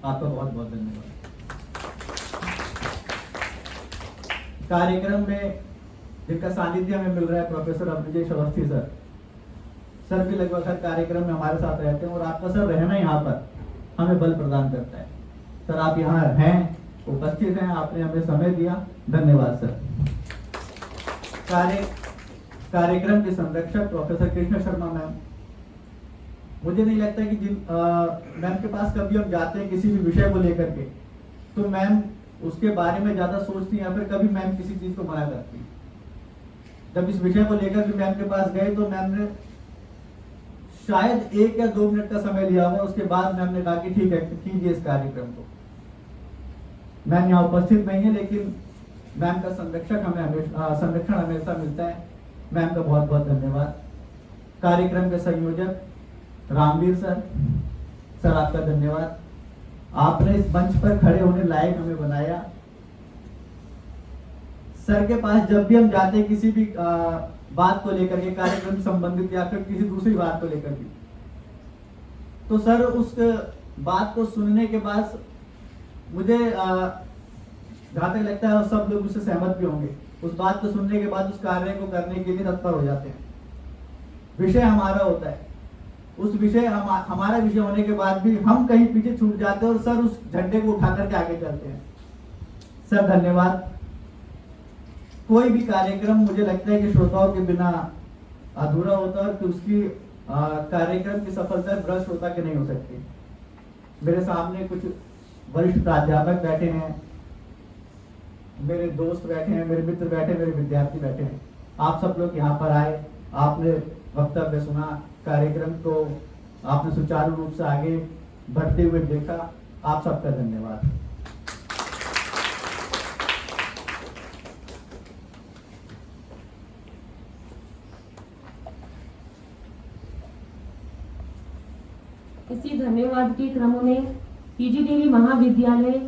Speaker 5: आपका बहुत बहुत धन्यवाद। कार्यक्रम में जिनका सानिध्य हमें मिल रहा है प्रोफेसर अभिजेश अवस्थी सर, सर भी लगभग हर कार्यक्रम में हमारे साथ रहते हैं और आपका सर रहना यहाँ पर हमें बल प्रदान करता है। सर आप यहाँ हैं, उपस्थित हैं, आपने हमें समय दिया, धन्यवाद सर। कार्यक्रम के संरक्षक प्रोफेसर कृष्ण शर्मा मैम, मुझे नहीं लगता कि जिन मैम के पास कभी हम जाते हैं किसी भी विषय को लेकर के, तो मैम उसके बारे में ज्यादा सोचती या फिर कभी मैम किसी चीज को मना करती। जब इस विषय को लेकर भी मैम के पास गए तो मैम ने शायद 1 या 2 मिनट का समय लिया हुआ, उसके बाद मैम ने कहा कि ठीक है कीजिए इस कार्यक्रम को। मैम यहाँ उपस्थित नहीं है, लेकिन मैम का संरक्षण हमेशा मिलता है। मैम का बहुत बहुत धन्यवाद। कार्यक्रम के संयोजक रामवीर सर, सर आपका धन्यवाद। आपने इस मंच पर खड़े होने लायक हमें बनाया। सर के पास जब भी हम जाते हैं किसी भी बात को लेकर के, कार्यक्रम संबंधित या फिर किसी दूसरी बात को लेकर के, तो सर उस बात को सुनने के बाद मुझे जहां तक लगता है और सब लोग उससे सहमत भी होंगे, उस बात को सुनने के बाद उस कार्य को करने के लिए तत्पर हो जाते हैं। विषय हमारा होता है, उस विषय हमारा विषय होने के बाद भी हम कहीं पीछे छूट जाते हैं और सर उस झंडे को उठा करके आगे चलते हैं। सर धन्यवाद। कोई भी कार्यक्रम मुझे लगता है कि श्रोताओं के बिना अधूरा होता है, कि उसकी कार्यक्रम की सफलता ब्रह्म श्रोता के नहीं हो सकती। मेरे सामने कुछ वरिष्ठ प्राध्यापक बैठे हैं, मेरे दोस्त बैठे हैं, मेरे मित्र बैठे हैं, मेरे विद्यार्थी बैठे हैं। आप सब लोग यहाँ पर आए, आपने वक्तव्य सुना, कार्यक्रम को आपने सुचारू रूप से आगे बढ़ते हुए देखा। आप सबका धन्यवाद।
Speaker 2: इसी धन्यवाद के क्रमों में पीजी देवी महाविद्यालय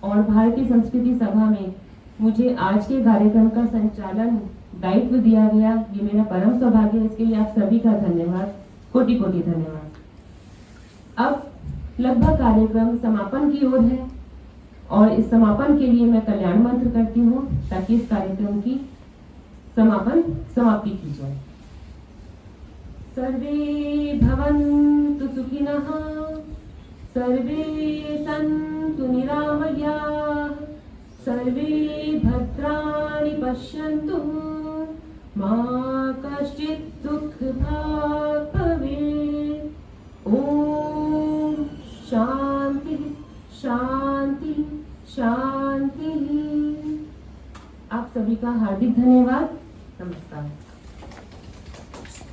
Speaker 2: और भारतीय संस्कृति सभा में मुझे आज के कार्यक्रम का संचालन दायित्व दिया गया। ये मेरा परम सौभाग्य है। इसके लिए आप सभी का धन्यवाद, कोटि कोटि धन्यवाद। अब लगभग कार्यक्रम समापन की ओर है और इस समापन के लिए मैं कल्याण मंत्र करती हूँ ताकि इस कार्यक्रम की समाप्ति की जाए। सर्वे भवन्तु सुखिनः, सर्वे सन्तु निरामयाः, सर्वे भद्राणि पश्यन्तु, मा कश्चित् दुःखभाग् भवेत्। ओम शांति शांति शांति। आप सभी का हार्दिक धन्यवाद। नमस्कार।